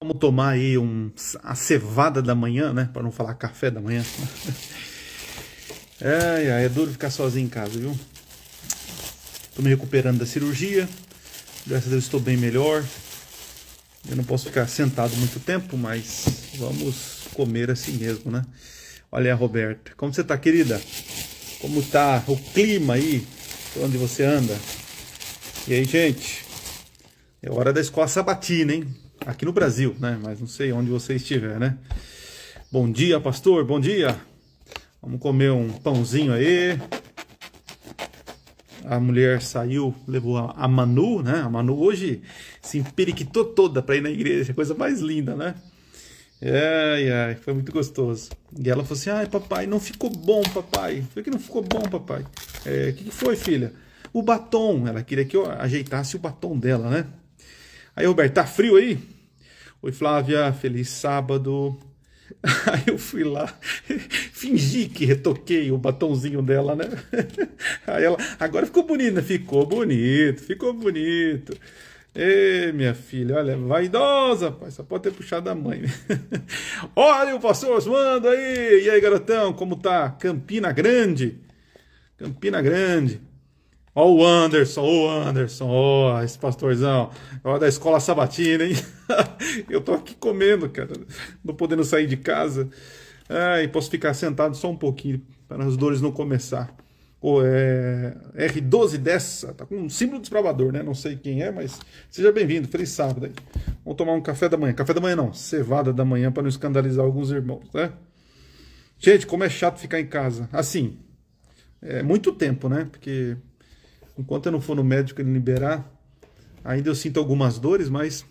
Vamos tomar aí a cevada da manhã, né? Para não falar café da manhã. É duro ficar sozinho em casa, viu? Tô me recuperando da cirurgia. Graças a Deus estou bem melhor. Eu não posso ficar sentado muito tempo, mas vamos comer assim mesmo, né? Olha a Roberta. Como você tá, querida? Como tá o clima aí? Por onde você anda? E aí, gente? É hora da escola sabatina, hein? Aqui no Brasil, né? Mas não sei onde você estiver, né? Bom dia, pastor. Bom dia. Vamos comer um pãozinho aí. A mulher saiu, levou a Manu, né? A Manu hoje se emperiquitou toda para ir na igreja. Coisa mais linda, né? Ai, foi muito gostoso. E ela falou assim: ai, papai, não ficou bom, papai. Por que não ficou bom, papai? O que foi, filha? O batom. Ela queria que eu ajeitasse o batom dela, né? Aí, Roberto, tá frio aí? Oi, Flávia, feliz sábado. Aí eu fui lá, fingi que retoquei o batonzinho dela, né? Aí ela, agora ficou bonito, né? Ficou bonito, ficou bonito. Ê, minha filha, olha, vaidosa, pai, só pode ter puxado a mãe, né? Olha o pastor Oswando aí! E aí, garotão, como tá? Campina Grande? Campina Grande. Ó, esse pastorzão, ó, da escola sabatina, hein? Eu tô aqui comendo, cara, não podendo sair de casa. Ai, posso ficar sentado só um pouquinho, para as dores não começar. Pô, R12 dessa, tá com um símbolo desbravador, né? Não sei quem é, mas seja bem-vindo, feliz sábado aí. Vamos tomar um café da manhã. Café da manhã não, cevada da manhã, para não escandalizar alguns irmãos, né? Gente, como é chato ficar em casa. Assim, é muito tempo, né? Porque enquanto eu não for no médico e ele liberar, ainda eu sinto algumas dores, mas...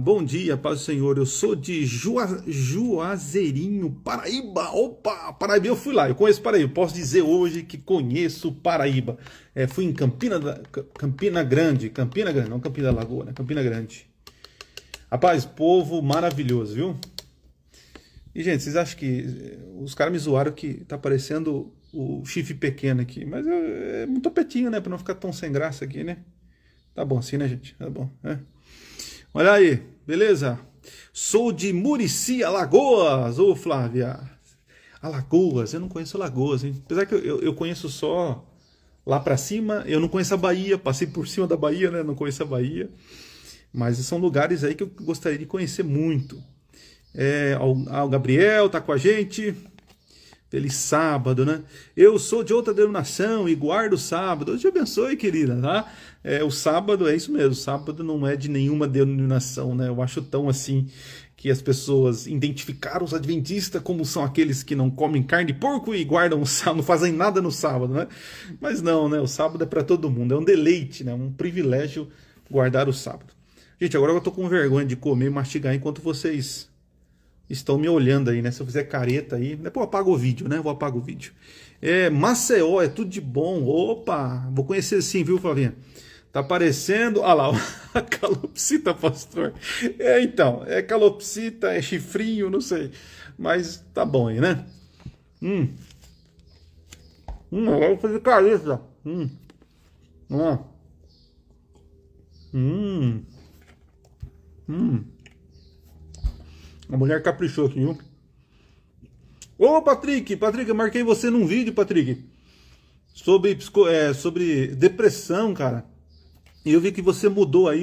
bom dia, paz do Senhor. Eu sou de Juazeirinho, Paraíba. Opa, Paraíba, eu fui lá, eu conheço Paraíba. Posso dizer hoje que conheço Paraíba. Fui em Campina Grande, não Campina da Lagoa, né? Campina Grande. Rapaz, povo maravilhoso, viu? E, gente, vocês acham que... Os caras me zoaram que tá parecendo o chifre pequeno aqui. Mas é muito topetinho, né? Pra não ficar tão sem graça aqui, né? Tá bom assim, né, gente? Tá bom, né? Olha aí, beleza? Sou de Murici, Alagoas. Ô, Flávia. Alagoas, eu não conheço Alagoas, hein? Apesar que eu conheço só lá pra cima. Eu não conheço a Bahia. Passei por cima da Bahia, né? Não conheço a Bahia. Mas são lugares aí que eu gostaria de conhecer muito. O Gabriel tá com a gente. Feliz sábado, né? Eu sou de outra denominação e guardo o sábado. Deus te abençoe, querida, tá? O sábado é isso mesmo. O sábado não é de nenhuma denominação, né? Eu acho tão assim que as pessoas identificaram os adventistas como são aqueles que não comem carne de porco e guardam o sábado, não fazem nada no sábado, né? Mas não, né? O sábado é para todo mundo. É um deleite, né? Um privilégio guardar o sábado. Gente, agora eu tô com vergonha de comer e mastigar enquanto vocês estão me olhando aí, né? Se eu fizer careta aí, depois eu apago o vídeo, né? Vou apagar o vídeo. Maceió, é tudo de bom. Opa, vou conhecer sim, viu, Flavinha? Tá aparecendo, olha lá, a calopsita, pastor. Então, é calopsita, é chifrinho, não sei. Mas tá bom aí, né? Agora eu vou fazer careta. Ó. A mulher caprichou aqui, viu? Ô, Patrick, eu marquei você num vídeo, Patrick, sobre depressão, cara. E eu vi que você mudou aí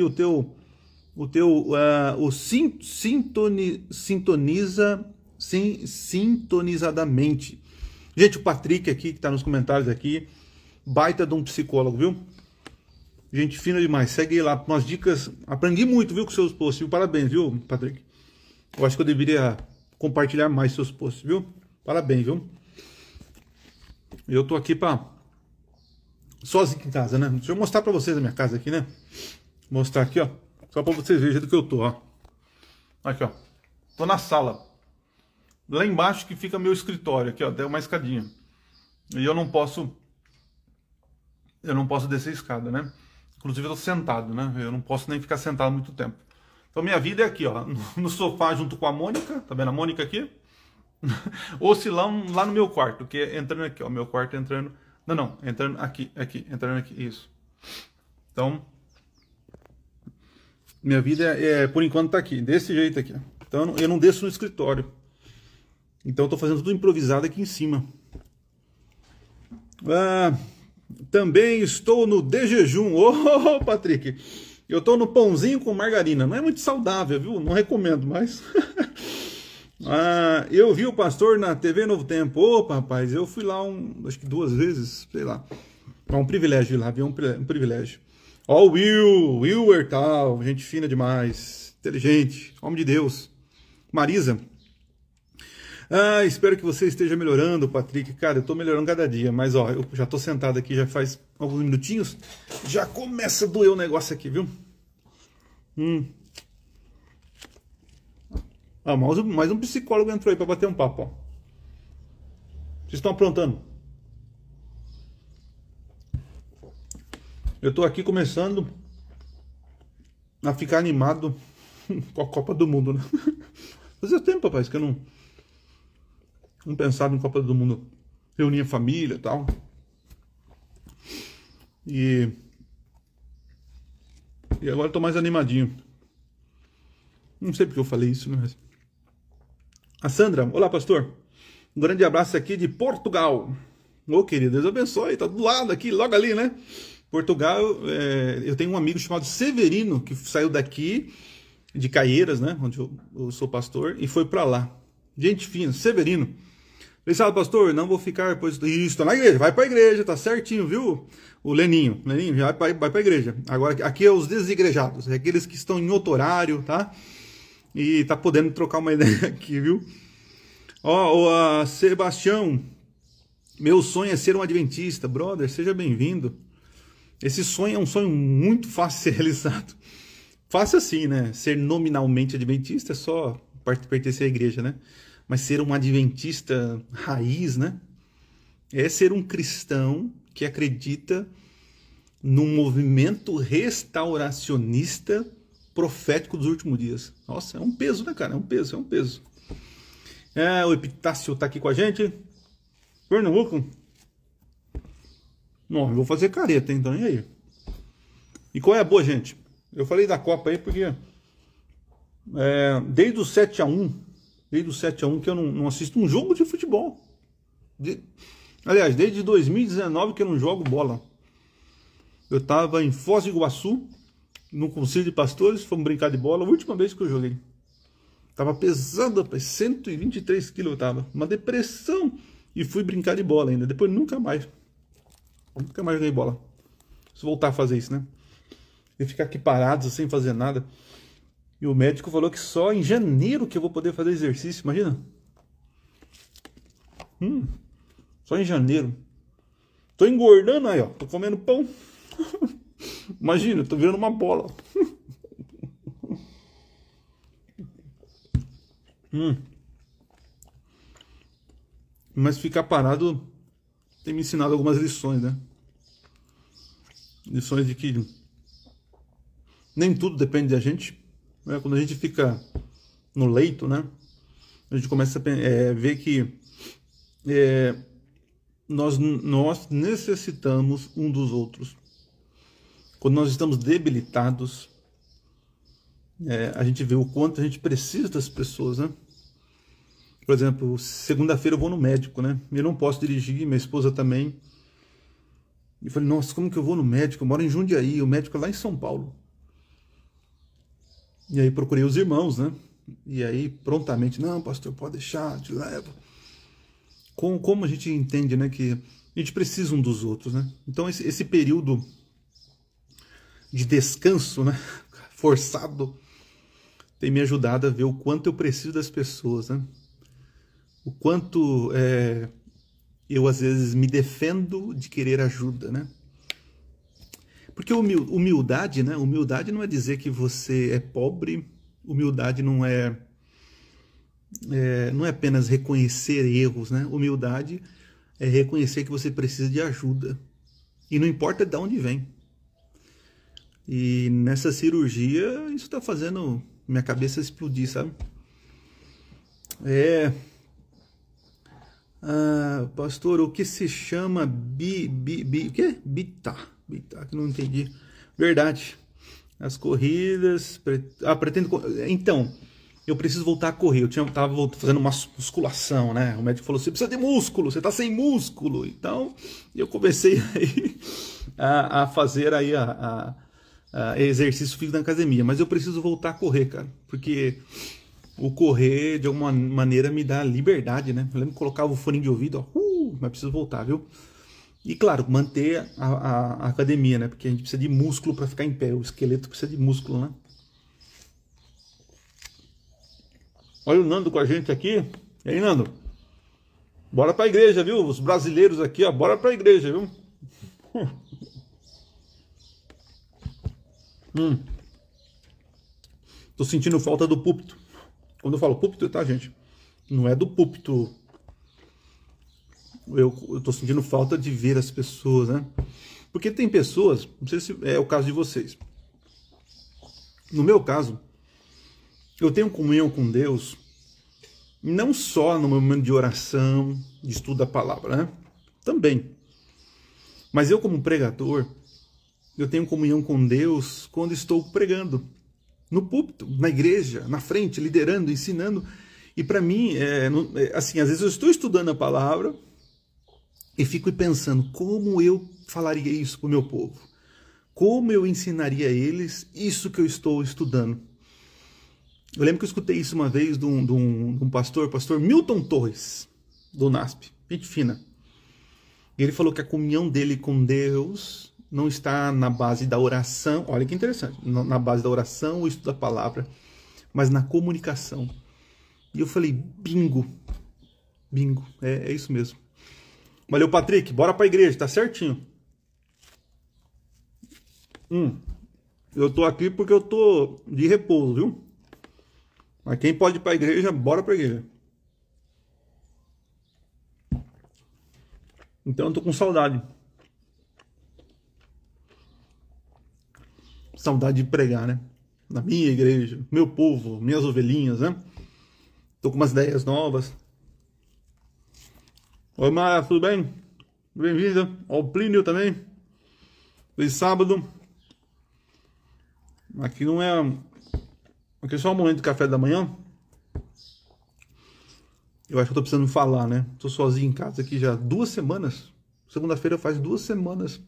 sintonizadamente. Gente, o Patrick aqui, que tá nos comentários aqui, baita de um psicólogo, viu? Gente fina demais. Segue lá, umas dicas. Aprendi muito, viu, com seus posts, viu? Parabéns, viu, Patrick? Eu acho que eu deveria compartilhar mais seus posts, viu? Parabéns, viu? Eu tô aqui sozinho em casa, né? Deixa eu mostrar pra vocês a minha casa aqui, né? Mostrar aqui, ó. Só pra vocês verem do que eu tô, ó. Aqui, ó. Tô na sala. Lá embaixo que fica meu escritório, aqui, ó. Tem uma escadinha. E eu não posso descer a escada, né? Inclusive eu tô sentado, né? Eu não posso nem ficar sentado muito tempo. Então minha vida é aqui, ó, no sofá junto com a Mônica, tá vendo a Mônica aqui? Ou se lá no meu quarto, que é entrando aqui, ó, meu quarto entrando, não, entrando aqui, entrando aqui, isso. Então, Minha vida por enquanto tá aqui, desse jeito aqui. Então eu não desço no escritório. Então eu tô fazendo tudo improvisado aqui em cima. Também estou no de jejum. Ô, Patrick, eu tô no pãozinho com margarina. Não é muito saudável, viu? Não recomendo, mas... eu vi o pastor na TV Novo Tempo. Opa, rapaz, eu fui lá acho que 2 vezes, sei lá. É um privilégio ir lá, viu? Um privilégio. Ó, o Wilber tal, gente fina demais, inteligente, homem de Deus. Marisa. Espero que você esteja melhorando, Patrick. Cara, eu tô melhorando cada dia, mas ó, eu já tô sentado aqui já faz alguns minutinhos. Já começa a doer o negócio aqui, viu? Mais um psicólogo entrou aí pra bater um papo, ó. Vocês estão aprontando? Eu tô aqui começando a ficar animado com a Copa do Mundo, né? Fazia tempo, rapaz, que eu não pensava em Copa do Mundo. Reunir a família e tal. E agora eu tô mais animadinho. Não sei porque eu falei isso, mas... A Sandra, olá, pastor. Um grande abraço aqui de Portugal. Ô, querido, Deus abençoe. Tá do lado aqui, logo ali, né? Portugal, eu tenho um amigo chamado Severino, que saiu daqui, de Caieiras, né? Onde eu sou pastor, e foi pra lá. Gente fina, Severino. Falei, sabe, pastor, não vou ficar... Isso, tá na igreja, vai pra igreja, tá certinho, viu? O Leninho, vai pra igreja. Agora, aqui é os desigrejados, é aqueles que estão em outro horário, tá? E tá podendo trocar uma ideia aqui, viu? Ó, Sebastião, meu sonho é ser um adventista. Brother, seja bem-vindo. Esse sonho é um sonho muito fácil de ser realizado. Fácil assim, né? Ser nominalmente adventista é só pertencer à igreja, né? Mas ser um adventista raiz, né? É ser um cristão que acredita num movimento restauracionista profético dos últimos dias. Nossa, é um peso, né, cara? É um peso. O Epitácio tá aqui com a gente. Pernambuco. Não, eu vou fazer careta, então, e aí? E qual é a boa, gente? Eu falei da Copa aí porque desde o 7-1 que eu não assisto um jogo de futebol. Aliás, desde 2019 que eu não jogo bola. Eu estava em Foz do Iguaçu, no Conselho de Pastores, fomos brincar de bola, a última vez que eu joguei. Tava pesado, rapaz, 123 quilos eu tava. Uma depressão. E fui brincar de bola ainda. Depois nunca mais joguei bola. Se voltar a fazer isso, né? E ficar aqui parado, sem fazer nada. E o médico falou que só em janeiro que eu vou poder fazer exercício, imagina. Só em janeiro. Tô engordando aí, ó. Tô comendo pão. Imagina, eu tô virando uma bola. Mas ficar parado tem me ensinado algumas lições, né? Lições de que nem tudo depende da gente. Né? Quando a gente fica no leito, né? A gente começa a ver que nós necessitamos um dos outros. Quando nós estamos debilitados, a gente vê o quanto a gente precisa das pessoas, né? Por exemplo, segunda-feira eu vou no médico, né? Eu não posso dirigir, minha esposa também. E falei, nossa, como que eu vou no médico? Eu moro em Jundiaí, o médico é lá em São Paulo. E aí procurei os irmãos, né? E aí prontamente, não, pastor, pode deixar, te levo. Como a gente entende, né, que a gente precisa um dos outros, né? Então esse período de descanso, né, forçado, tem me ajudado a ver o quanto eu preciso das pessoas, né? O quanto eu às vezes me defendo de querer ajuda, né? Porque humildade, né? Humildade não é dizer que você é pobre. Humildade não é apenas reconhecer erros, né? Humildade é reconhecer que você precisa de ajuda. E não importa de onde vem. E nessa cirurgia, isso está fazendo minha cabeça explodir, sabe? Pastor, o que se chama o quê? Bita, que não entendi. Verdade. As corridas... pretendo... Então, eu preciso voltar a correr. Tava fazendo uma musculação, né? O médico falou, você precisa de músculo, você tá sem músculo. Então, eu comecei aí a fazer aí exercício físico na academia. Mas eu preciso voltar a correr, cara. Porque o correr, de alguma maneira, me dá liberdade, né? Eu lembro que colocava o fone de ouvido, ó, mas preciso voltar, viu? E, claro, manter a academia, né? Porque a gente precisa de músculo para ficar em pé. O esqueleto precisa de músculo, né? Olha o Nando com a gente aqui. E aí, Nando? Bora pra igreja, viu? Os brasileiros aqui, ó, bora pra igreja, viu? Tô sentindo falta do púlpito. Quando eu falo púlpito, tá, gente? Não é do púlpito. Eu tô sentindo falta de ver as pessoas, né? Porque tem pessoas, não sei se é o caso de vocês. No meu caso, eu tenho comunhão com Deus, não só no momento de oração, de estudo da palavra, né? Também. Mas eu, como pregador, eu tenho comunhão com Deus quando estou pregando. No púlpito, na igreja, na frente, liderando, ensinando. E para mim, assim, às vezes eu estou estudando a palavra e fico pensando como eu falaria isso para o meu povo. Como eu ensinaria a eles isso que eu estou estudando. Eu lembro que eu escutei isso uma vez de um pastor Milton Torres, do NASP, gente fina. E ele falou que a comunhão dele com Deus não está na base da oração, olha que interessante, na base da oração ou estudo da palavra, mas na comunicação. E eu falei, bingo, é isso mesmo. Valeu, Patrick, bora pra igreja, tá certinho. Eu tô aqui porque eu tô de repouso, viu? Mas quem pode ir pra igreja, bora pra igreja. Então eu tô com saudade. Saudade de pregar, né? Na minha igreja, meu povo, minhas ovelhinhas, né? Tô com umas ideias novas. Oi, Mara, tudo bem? Bem-vinda ao Plínio também. Feliz sábado. Aqui não é... Aqui é só um momento de café da manhã. Eu acho que eu tô precisando falar, né? Tô sozinho em casa aqui já 2 semanas. Segunda-feira faz 2 semanas.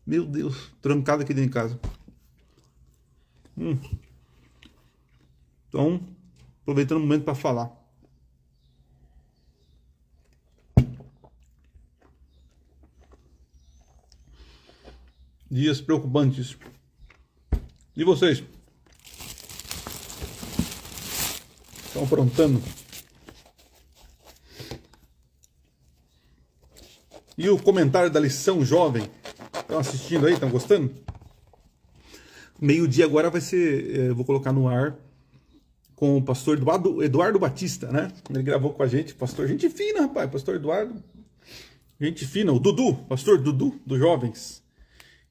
Meu Deus, trancado aqui dentro de casa. Então, aproveitando o momento para falar. Dias preocupantes. E vocês? Estão aprontando? E o comentário da lição jovem? Estão assistindo aí? Estão gostando? Meio-dia agora vai ser... Eu vou colocar no ar com o pastor Eduardo Batista, né? Ele gravou com a gente. Pastor, gente fina, rapaz. Pastor Eduardo. Gente fina. O Dudu. Pastor Dudu, dos jovens.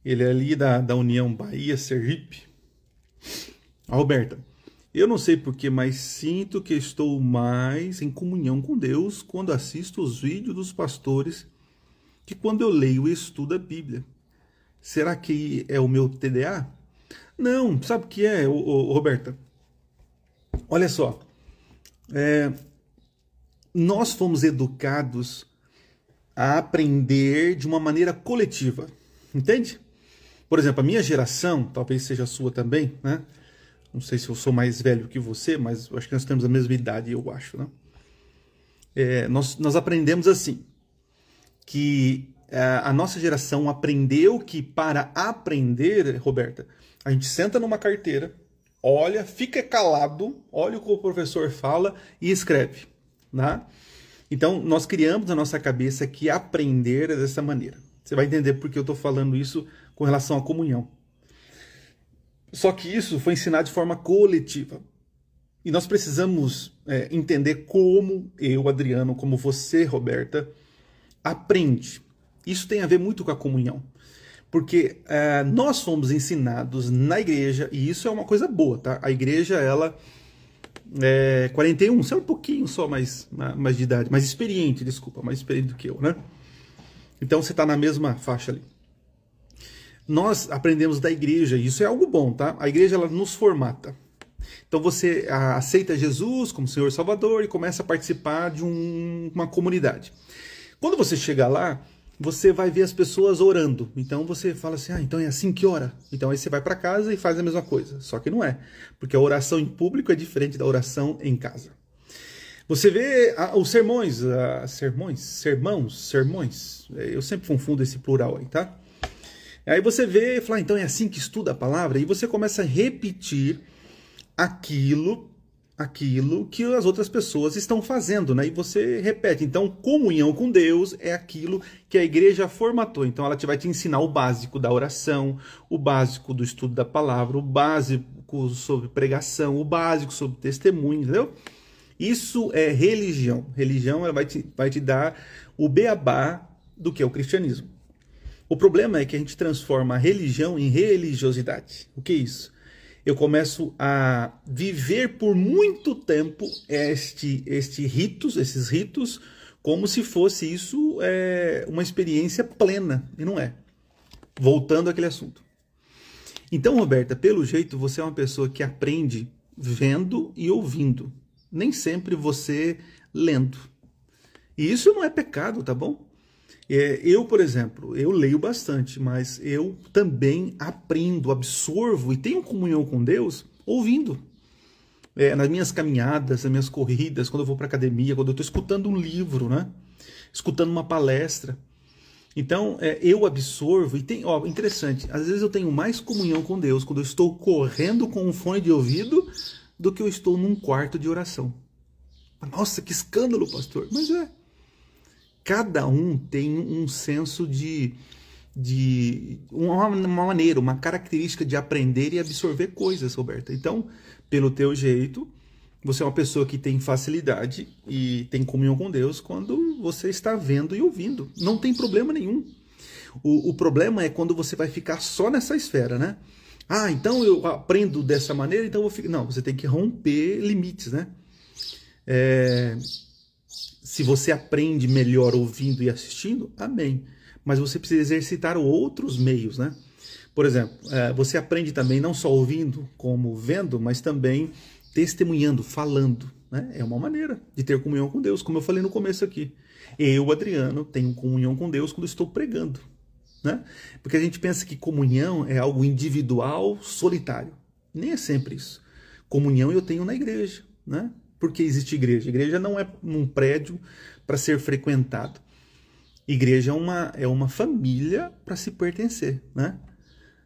Ele é ali da União Bahia Sergipe. A Roberta. Eu não sei porquê, mas sinto que estou mais em comunhão com Deus quando assisto os vídeos dos pastores que quando eu leio e estudo a Bíblia. Será que é o meu TDA? Não, sabe o que é, Roberta? Olha só. Nós fomos educados a aprender de uma maneira coletiva. Entende? Por exemplo, a minha geração, talvez seja a sua também, né? Não sei se eu sou mais velho que você, mas eu acho que nós temos a mesma idade, eu acho, né? Nós aprendemos assim, que a nossa geração aprendeu que para aprender, Roberta, a gente senta numa carteira, olha, fica calado, olha o que o professor fala e escreve, né? Então, nós criamos na nossa cabeça que aprender é dessa maneira. Você vai entender porque eu estou falando isso com relação à comunhão. Só que isso foi ensinado de forma coletiva. E nós precisamos entender como eu, Adriano, como você, Roberta, aprende. Isso tem a ver muito com a comunhão. Porque nós fomos ensinados na igreja, e isso é uma coisa boa, tá? A igreja, ela é 41, você é um pouquinho só mais de idade, mais experiente, desculpa, mais experiente do que eu, né? Então você está na mesma faixa ali. Nós aprendemos da igreja, e isso é algo bom, tá? A igreja, ela nos formata. Então você aceita Jesus como Senhor e Salvador e começa a participar de uma comunidade. Quando você chega lá, você vai ver as pessoas orando. Então você fala assim, então é assim que ora? Então aí você vai para casa e faz a mesma coisa. Só que não é, porque a oração em público é diferente da oração em casa. Você vê os sermões, sermões, eu sempre confundo esse plural aí, tá? Aí você vê e fala, então é assim que estuda a palavra, e você começa a repetir aquilo que as outras pessoas estão fazendo, né? E você repete. Então, comunhão com Deus é aquilo que a igreja formatou. Então, ela vai te ensinar o básico da oração, o básico do estudo da palavra, o básico sobre pregação, o básico sobre testemunho, entendeu? Isso é religião. Religião, ela vai te dar o beabá do que é o cristianismo. O problema é que a gente transforma a religião em religiosidade. O que é isso? Eu começo a viver por muito tempo esses ritos, como se fosse isso uma experiência plena, e não é. Voltando àquele assunto. Então, Roberta, pelo jeito, você é uma pessoa que aprende vendo e ouvindo. Nem sempre você lendo. E isso não é pecado, tá bom? Eu, por exemplo, eu leio bastante, mas eu também aprendo, absorvo e tenho comunhão com Deus ouvindo. Nas minhas caminhadas, nas minhas corridas, quando eu vou para academia, quando eu estou escutando um livro, né? Escutando uma palestra. Então, eu absorvo e tem, interessante, às vezes eu tenho mais comunhão com Deus quando eu estou correndo com um fone de ouvido do que eu estou num quarto de oração. Nossa, que escândalo, pastor! Mas cada um tem um senso de uma maneira, uma característica de aprender e absorver coisas, Roberta. Então, pelo teu jeito, você é uma pessoa que tem facilidade e tem comunhão com Deus quando você está vendo e ouvindo. Não tem problema nenhum. O problema é quando você vai ficar só nessa esfera, né? Então eu aprendo dessa maneira, então eu vou ficar... Não, você tem que romper limites, né? Se você aprende melhor ouvindo e assistindo, amém. Mas você precisa exercitar outros meios, né? Por exemplo, você aprende também não só ouvindo como vendo, mas também testemunhando, falando, né? É uma maneira de ter comunhão com Deus, como eu falei no começo aqui. Eu, Adriano, tenho comunhão com Deus quando estou pregando, né? Porque a gente pensa que comunhão é algo individual, solitário. Nem é sempre isso. Comunhão eu tenho na igreja, né? Porque existe igreja. Igreja não é um prédio para ser frequentado. Igreja é uma família para se pertencer, né?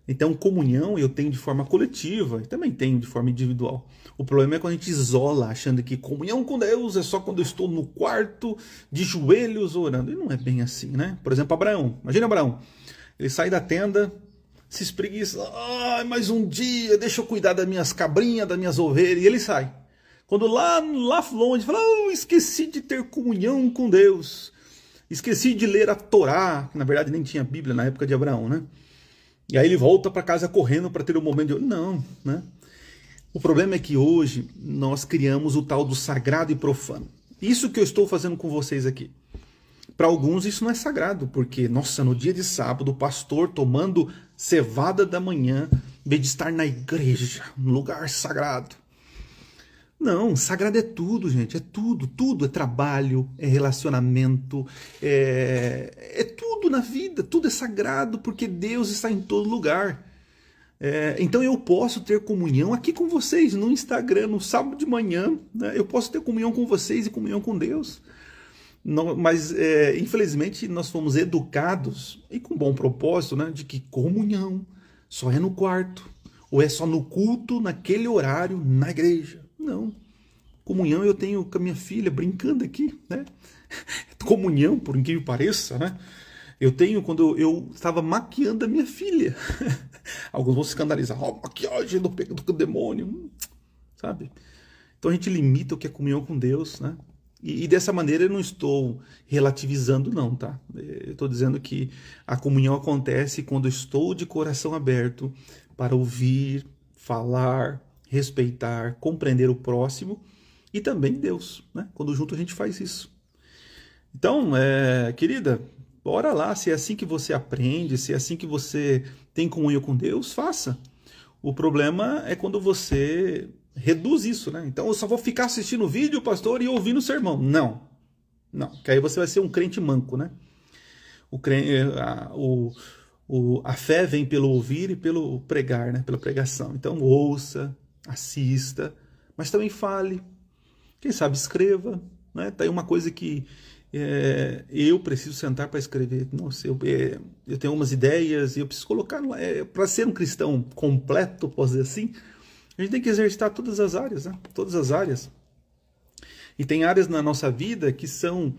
Então, comunhão eu tenho de forma coletiva e também tenho de forma individual. O problema é quando a gente isola, achando que comunhão com Deus é só quando eu estou no quarto, de joelhos, orando. E não é bem assim, né? Por exemplo, Abraão. Imagina Abraão. Ele sai da tenda, se espreguiça. Mais um dia, deixa eu cuidar das minhas cabrinhas, das minhas ovelhas. E ele sai. Quando lá longe, fala, esqueci de ter comunhão com Deus. Esqueci de ler a Torá, que na verdade nem tinha Bíblia na época de Abraão, né? E aí ele volta para casa correndo para ter um momento de... Não, né? O problema é que hoje nós criamos o tal do sagrado e profano. Isso que eu estou fazendo com vocês aqui. Para alguns isso não é sagrado, porque, nossa, no dia de sábado, o pastor tomando cevada da manhã, em vez de estar na igreja, um lugar sagrado. Não, sagrado é tudo, gente, é tudo, tudo é trabalho, é relacionamento, é tudo na vida, tudo é sagrado, porque Deus está em todo lugar. Então eu posso ter comunhão aqui com vocês, no Instagram, no sábado de manhã, né? Eu posso ter comunhão com vocês e comunhão com Deus. Não, mas, infelizmente, nós fomos educados, e com bom propósito, né, de que comunhão só é no quarto, ou é só no culto, naquele horário, na igreja. Não. Comunhão eu tenho com a minha filha brincando aqui, né? Comunhão, por incrível que pareça, né? Eu tenho quando eu estava maquiando a minha filha. Alguns vão se escandalizar. Maquiagem do demônio, sabe? Então a gente limita o que é comunhão com Deus, né? E dessa maneira eu não estou relativizando, não, tá? Eu estou dizendo que a comunhão acontece quando eu estou de coração aberto para ouvir, falar, respeitar, compreender o próximo e também Deus, né? Quando junto a gente faz isso. Então, querida, Bora lá, se é assim que você aprende, se é assim que você tem comunhão com Deus, faça. O problema é quando você reduz isso, né? Então eu só vou ficar assistindo o vídeo, pastor, e ouvindo o sermão. Não, não, que aí você vai ser um crente manco, né? A fé vem pelo ouvir e pelo pregar, né? Pela pregação. Então ouça, assista, mas também fale. Quem sabe escreva, né? Tá aí uma coisa que eu preciso sentar para escrever. Nossa, eu tenho umas ideias e eu preciso colocar. Para ser um cristão completo, posso dizer assim, a gente tem que exercitar todas as áreas, né? Todas as áreas. E tem áreas na nossa vida que são,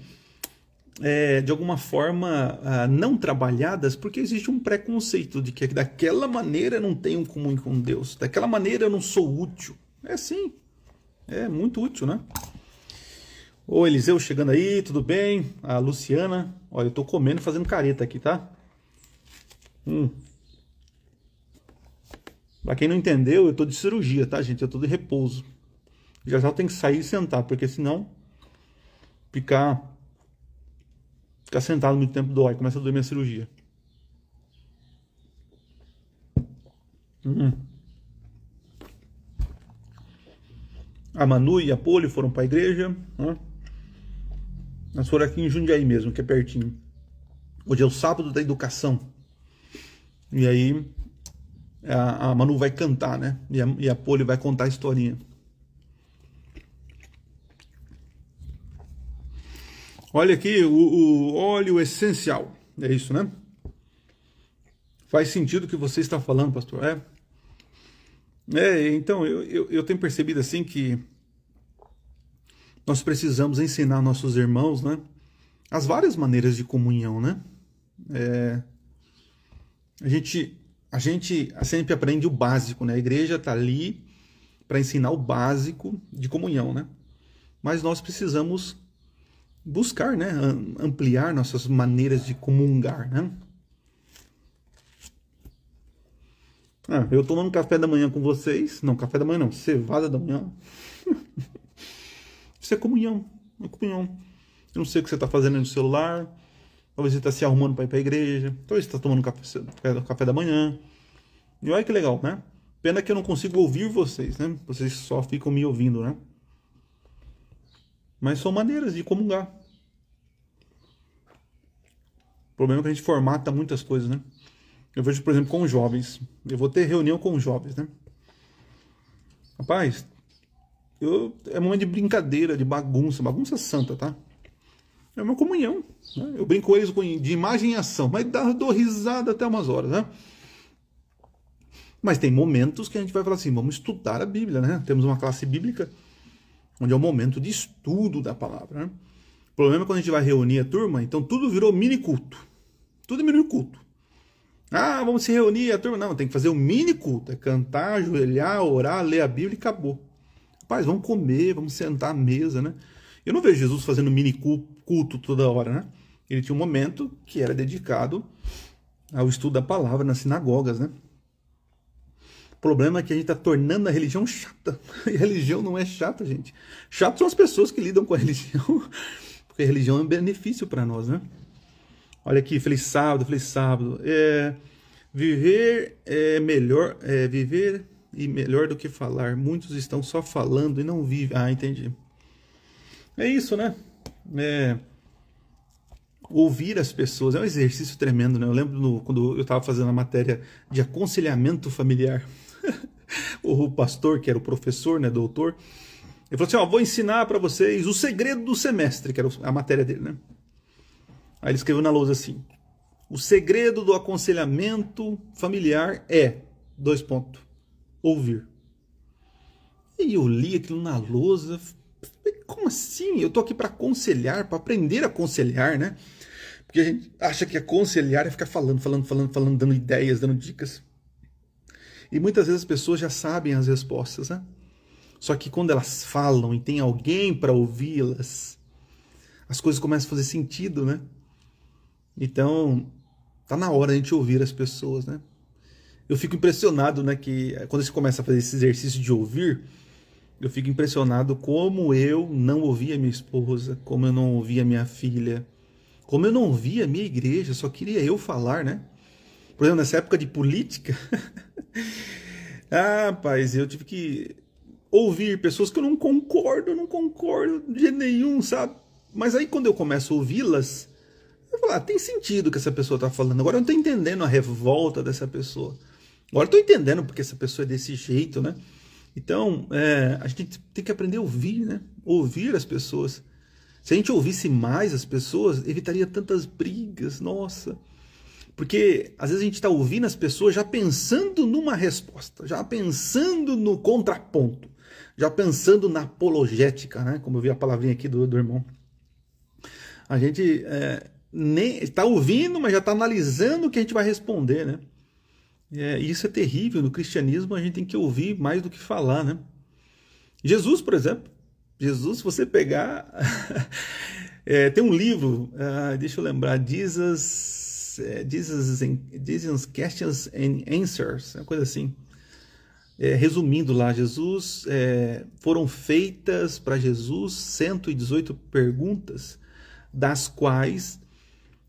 de alguma forma, não trabalhadas, porque existe um preconceito de que daquela maneira eu não tenho comunhão com Deus, daquela maneira eu não sou útil. É sim, é muito útil, né? Ô Eliseu chegando aí, tudo bem? A Luciana, olha, eu tô comendo e fazendo careta aqui, tá? Pra quem não entendeu, eu tô de cirurgia, tá, gente? Eu tô de repouso. Já já eu tenho que sair e sentar, porque senão ficar sentado muito tempo dói, começa a doer minha cirurgia. A Manu e a Poli foram pra igreja, né? Nós foram aqui em Jundiaí mesmo, que é pertinho. Hoje é o sábado da educação. E aí a Manu vai cantar, né? E a Poli vai contar a historinha. Olha aqui o óleo essencial. É isso, né? Faz sentido o que você está falando, pastor? Então, eu tenho percebido assim que nós precisamos ensinar nossos irmãos, né? As várias maneiras de comunhão, né? A gente sempre aprende o básico, né? A igreja está ali para ensinar o básico de comunhão, né? Mas nós precisamos buscar, né? Ampliar nossas maneiras de comungar, né? Eu tomando café da manhã com vocês. Não, café da manhã não, cevada da manhã. Isso é comunhão. É comunhão. Eu não sei o que você está fazendo no celular. Talvez você está se arrumando para ir para a igreja. Talvez você está tomando café da manhã. E olha que legal, né? Pena que eu não consigo ouvir vocês, né? Vocês só ficam me ouvindo, né? Mas são maneiras de comungar. O problema é que a gente formata muitas coisas, né? Eu vejo, por exemplo, com os jovens. Eu vou ter reunião com os jovens, né? Rapaz, é momento de brincadeira, de bagunça santa, tá? É uma comunhão, né? Eu brinco com eles de imagem e ação, mas dou risada até umas horas, né? Mas tem momentos que a gente vai falar assim, vamos estudar a Bíblia, né? Temos uma classe bíblica, onde é o momento de estudo da palavra, né? O problema é quando a gente vai reunir a turma, então tudo virou mini culto. Tudo é mini culto. Vamos se reunir, a turma. Não, tem que fazer um mini culto. É cantar, ajoelhar, orar, ler a Bíblia e acabou. Rapaz, vamos comer, vamos sentar à mesa, né? Eu não vejo Jesus fazendo mini culto toda hora, né? Ele tinha um momento que era dedicado ao estudo da palavra nas sinagogas, né? O problema é que a gente está tornando a religião chata. E a religião não é chata, gente. Chato são as pessoas que lidam com a religião. Porque a religião é um benefício para nós, né? Olha aqui, feliz sábado. Viver é melhor, viver e melhor do que falar. Muitos estão só falando e não vivem. Entendi. É isso, né? Ouvir as pessoas é um exercício tremendo, né? Eu lembro quando eu estava fazendo a matéria de aconselhamento familiar. O pastor, que era o professor, né, doutor, ele falou assim, vou ensinar para vocês o segredo do semestre, que era a matéria dele, né? Aí ele escreveu na lousa assim, o segredo do aconselhamento familiar é, : ouvir. E eu li aquilo na lousa, como assim? Eu tô aqui para aconselhar, para aprender a aconselhar, né? Porque a gente acha que aconselhar é ficar falando, dando ideias, dando dicas. E muitas vezes as pessoas já sabem as respostas, né? Só que quando elas falam e tem alguém para ouvi-las, as coisas começam a fazer sentido, né? Então, tá na hora de a gente ouvir as pessoas, né? Eu fico impressionado, né, que quando você começa a fazer esse exercício de ouvir, eu fico impressionado como eu não ouvia minha esposa, como eu não ouvia minha filha, Como eu não via a minha igreja, só queria eu falar, né? Por exemplo, nessa época de política, ah, rapaz, eu tive que ouvir pessoas que eu não concordo de jeito nenhum, sabe? Mas aí quando eu começo a ouvi-las, eu falo, tem sentido o que essa pessoa está falando. Agora eu não estou entendendo a revolta dessa pessoa. Agora eu estou entendendo porque essa pessoa é desse jeito, né? Então, a gente tem que aprender a ouvir, né? Ouvir as pessoas. Se a gente ouvisse mais as pessoas, evitaria tantas brigas, nossa. Porque às vezes a gente está ouvindo as pessoas já pensando numa resposta, já pensando no contraponto, já pensando na apologética, né? Como eu vi a palavrinha aqui do irmão. A gente nem está ouvindo, mas já está analisando o que a gente vai responder, né? E isso é terrível. No cristianismo a gente tem que ouvir mais do que falar, né? Jesus, por exemplo. Jesus, se você pegar... tem um livro, deixa eu lembrar, Jesus Questions and Answers, uma coisa assim. Resumindo lá, foram feitas para Jesus 118 perguntas, das quais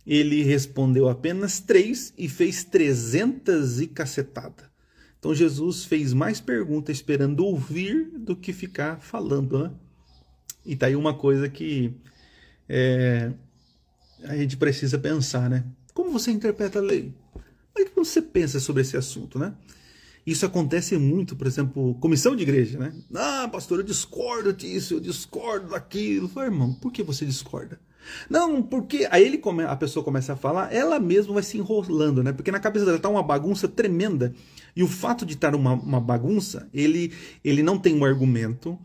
ele respondeu apenas 3 e fez 300 e cacetada. Então Jesus fez mais perguntas esperando ouvir do que ficar falando, né? E tá aí uma coisa que a gente precisa pensar, né? Como você interpreta a lei? Mas como você pensa sobre esse assunto, né? Isso acontece muito, por exemplo, comissão de igreja, né? Ah, pastor, eu discordo disso, eu discordo daquilo. Fala, irmão, por que você discorda? Não, porque aí a pessoa começa a falar, ela mesma vai se enrolando, né? Porque na cabeça dela tá uma bagunça tremenda. E o fato de estar uma bagunça, ele não tem um argumento,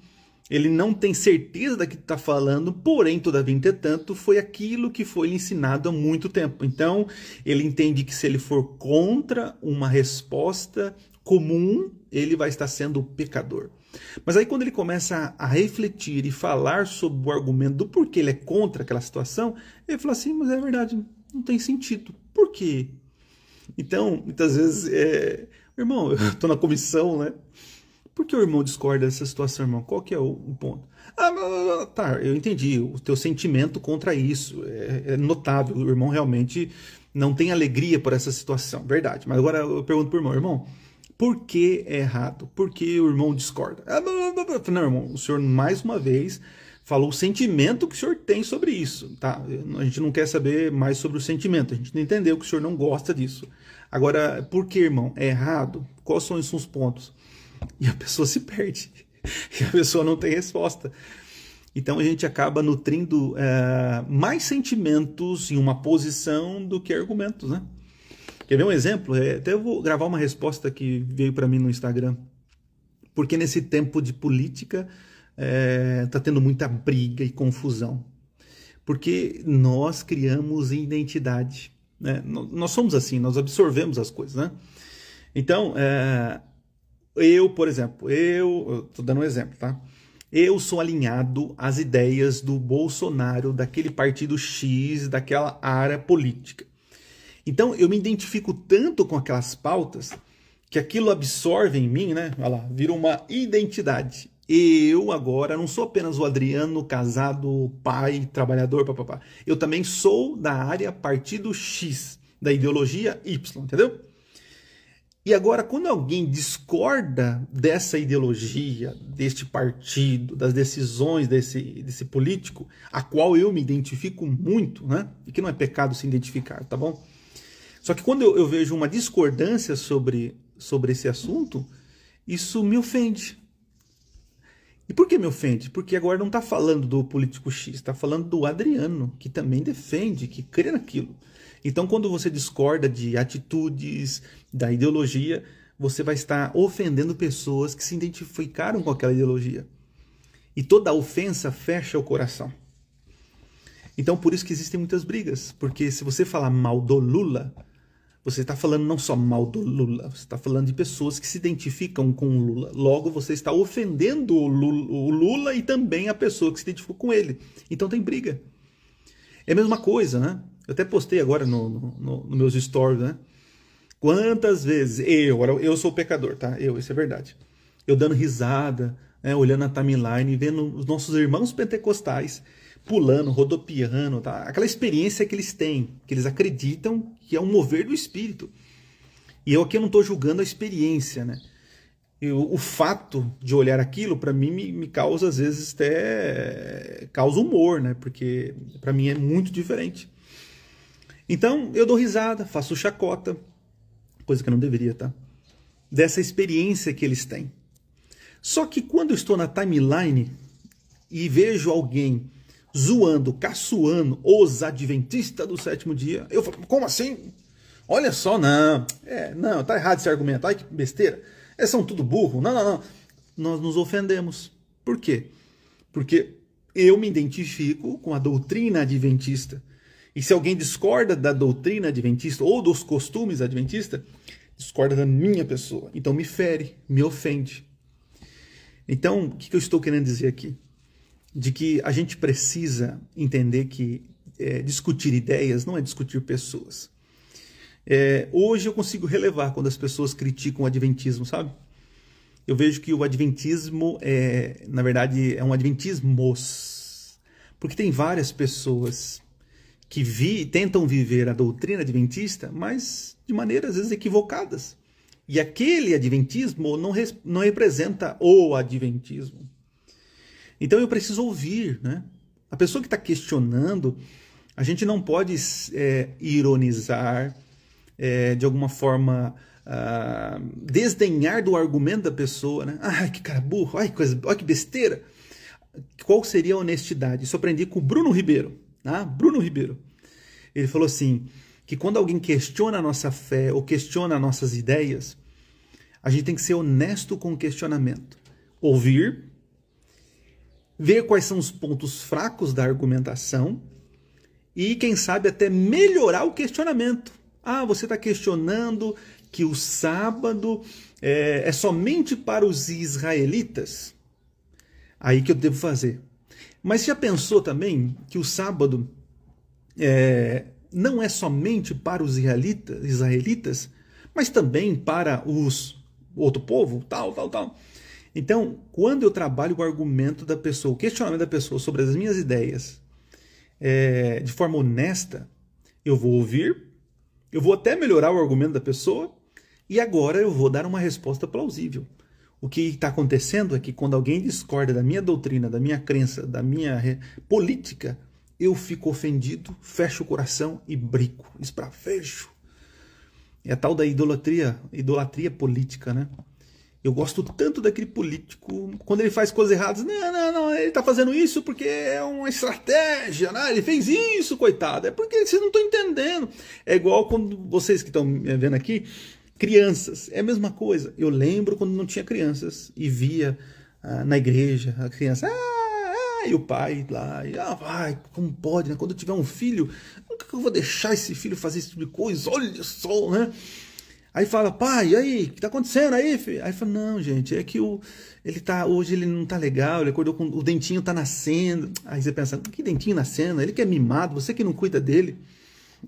ele não tem certeza daquilo que está falando, porém, todavia, entretanto, foi aquilo que foi lhe ensinado há muito tempo. Então, ele entende que se ele for contra uma resposta comum, ele vai estar sendo pecador. Mas aí quando ele começa a refletir e falar sobre o argumento do porquê ele é contra aquela situação, ele fala assim, mas é verdade, não tem sentido. Por quê? Então, muitas vezes, irmão, eu estou na comissão, né? Por que o irmão discorda dessa situação, irmão? Qual que é o ponto? Tá, eu entendi, o teu sentimento contra isso é notável, o irmão realmente não tem alegria por essa situação, verdade. Mas agora eu pergunto pro irmão, por que é errado? Por que o irmão discorda? Não, irmão, o senhor mais uma vez falou o sentimento que o senhor tem sobre isso, tá? A gente não quer saber mais sobre o sentimento, a gente não entendeu que o senhor não gosta disso. Agora, por que, irmão? É errado? Quais são os pontos? E a pessoa se perde, e a pessoa não tem resposta. Então a gente acaba nutrindo mais sentimentos em uma posição do que argumentos, né? Quer ver um exemplo? Até eu vou gravar uma resposta que veio para mim no Instagram. Porque nesse tempo de política está tendo muita briga e confusão. Porque nós criamos identidade, né? Nós somos assim, nós absorvemos as coisas, né? Então, por exemplo, eu estou dando um exemplo, tá? Eu sou alinhado às ideias do Bolsonaro, daquele partido X, daquela área política. Então, eu me identifico tanto com aquelas pautas que aquilo absorve em mim, né? Olha lá, vira uma identidade. Eu agora não sou apenas o Adriano, casado, pai, trabalhador, papapá. Eu também sou da área partido X, da ideologia Y, entendeu? E agora, quando alguém discorda dessa ideologia, deste partido, das decisões desse político, a qual eu me identifico muito, né? E que não é pecado se identificar, tá bom? Só que quando eu vejo uma discordância sobre esse assunto, isso me ofende. E por que me ofende? Porque agora não está falando do político X, está falando do Adriano, que também defende, que crê naquilo. Então, quando você discorda de atitudes, da ideologia, você vai estar ofendendo pessoas que se identificaram com aquela ideologia. E toda ofensa fecha o coração. Então, por isso que existem muitas brigas. Porque se você falar mal do Lula, você está falando não só mal do Lula, você está falando de pessoas que se identificam com o Lula. Logo, você está ofendendo o Lula e também a pessoa que se identificou com ele. Então, tem briga. É a mesma coisa, né? Eu até postei agora no meus stories, né? Quantas vezes eu sou o pecador, tá? Isso é verdade. Eu dando risada né, olhando a timeline, vendo os nossos irmãos pentecostais pulando, rodopiando, tá? Aquela experiência que eles têm, que eles acreditam que é um mover do Espírito. E eu aqui não estou julgando a experiência, né? O fato de olhar aquilo, para mim, me causa, às vezes, até causa humor, né? Porque para mim é muito diferente. Então, eu dou risada, faço chacota, coisa que eu não deveria, tá? Dessa experiência que eles têm. Só que quando eu estou na timeline e vejo alguém zoando, caçoando os adventistas do sétimo dia, eu falo, como assim? Olha só, não, tá errado esse argumento, ai que besteira. São tudo burro, não. Nós nos ofendemos. Por quê? Porque eu me identifico com a doutrina adventista. E se alguém discorda da doutrina adventista ou dos costumes adventistas, discorda da minha pessoa. Então me fere, me ofende. Então, o que eu estou querendo dizer aqui? De que a gente precisa entender que discutir ideias não é discutir pessoas. Hoje eu consigo relevar quando as pessoas criticam o adventismo, sabe? Eu vejo que o adventismo na verdade, é um adventismos. Porque tem várias pessoas que tentam viver a doutrina adventista, mas de maneiras, às vezes, equivocadas. E aquele adventismo não representa o adventismo. Então eu preciso ouvir, né? A pessoa que está questionando, a gente não pode ironizar, de alguma forma desdenhar do argumento da pessoa, né? Ai, que cara burro, ai que besteira. Qual seria a honestidade? Isso eu aprendi com o Bruno Ribeiro. Tá? Bruno Ribeiro. Ele falou assim, que quando alguém questiona a nossa fé ou questiona nossas ideias, a gente tem que ser honesto com o questionamento. Ouvir, ver quais são os pontos fracos da argumentação e, quem sabe, até melhorar o questionamento. Você está questionando que o sábado é somente para os israelitas? Aí que eu devo fazer. Mas já pensou também que o sábado não é somente para os israelitas, mas também para outro povo, tal. Então, quando eu trabalho o argumento da pessoa, o questionamento da pessoa sobre as minhas ideias, de forma honesta, eu vou ouvir, eu vou até melhorar o argumento da pessoa, e agora eu vou dar uma resposta plausível. O que está acontecendo é que quando alguém discorda da minha doutrina, da minha crença, da minha política, eu fico ofendido, fecho o coração e brigo, espravejo. É a tal da idolatria política, né? Eu gosto tanto daquele político, quando ele faz coisas erradas, não, ele está fazendo isso porque é uma estratégia, né? Ele fez isso, coitado, é porque vocês não estão entendendo. É igual quando vocês que estão me vendo aqui, crianças, é a mesma coisa. Eu lembro quando não tinha crianças e via na igreja a criança, e o pai lá, como pode, né? Quando eu tiver um filho, nunca que eu vou deixar esse filho fazer esse tipo de coisa, olha só, né? Aí fala, pai, e aí, o que tá acontecendo aí, filho? Aí fala, não, gente, é que hoje ele não tá legal, ele acordou com o dentinho tá nascendo. Aí você pensa, que dentinho nascendo? Ele que é mimado, você que não cuida dele.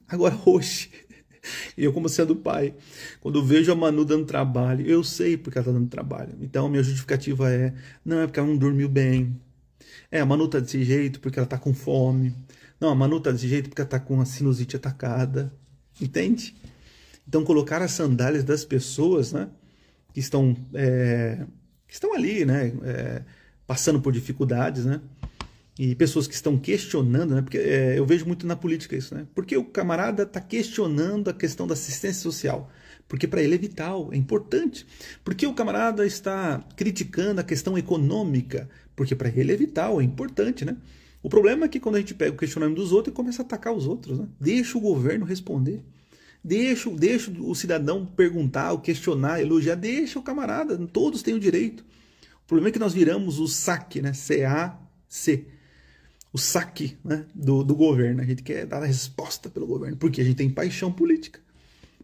Agora, hoje, eu como sendo pai, quando vejo a Manu dando trabalho, eu sei porque ela tá dando trabalho. Então, a minha justificativa é porque ela não dormiu bem. A Manu tá desse jeito porque ela tá com fome. Não, a Manu tá desse jeito porque ela tá com a sinusite atacada. Entende? Então, colocar as sandálias das pessoas, né, que estão ali, né, passando por dificuldades, né, e pessoas que estão questionando, né, porque eu vejo muito na política isso, né, porque o camarada está questionando a questão da assistência social, porque para ele é vital, é importante, porque o camarada está criticando a questão econômica, porque para ele é vital, é importante, né. O problema é que quando a gente pega o questionamento dos outros e começa a atacar os outros, né, deixa o governo responder. Deixa o cidadão perguntar, questionar, elogiar, deixa o camarada, todos têm o direito. O problema é que nós viramos o saque, né? C-A-C. O saque, né? do governo. A gente quer dar a resposta pelo governo, porque a gente tem paixão política.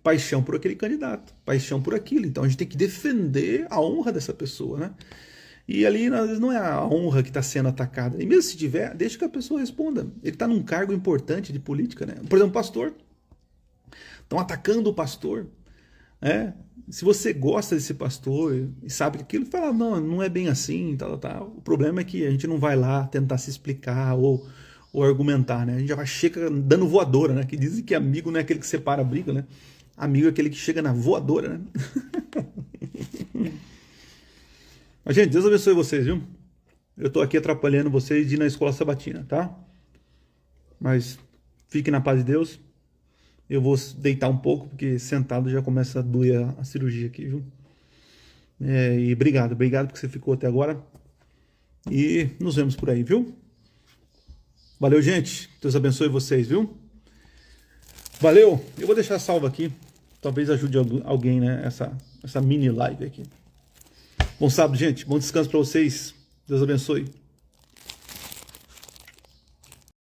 Paixão por aquele candidato, paixão por aquilo. Então a gente tem que defender a honra dessa pessoa, né? E ali, às vezes, não é a honra que está sendo atacada. E mesmo se tiver, deixa que a pessoa responda. Ele está num cargo importante de política, né? Por exemplo, pastor. Estão atacando o pastor. É, se você gosta desse pastor e sabe que aquilo, fala, não, não é bem assim, tal, tal. O problema é que a gente não vai lá tentar se explicar ou argumentar, né? A gente já vai chega dando voadora, né? Que dizem que amigo não é aquele que separa a briga, né? Amigo é aquele que chega na voadora, né? Mas, gente, Deus abençoe vocês, viu? Eu tô aqui atrapalhando vocês de ir na escola sabatina, tá? Mas fiquem na paz de Deus. Eu vou deitar um pouco, porque sentado já começa a doer a cirurgia aqui, viu? E obrigado porque você ficou até agora. E nos vemos por aí, viu? Valeu, gente. Deus abençoe vocês, viu? Valeu. Eu vou deixar salvo aqui. Talvez ajude alguém, né? Essa mini live aqui. Bom sábado, gente. Bom descanso para vocês. Deus abençoe.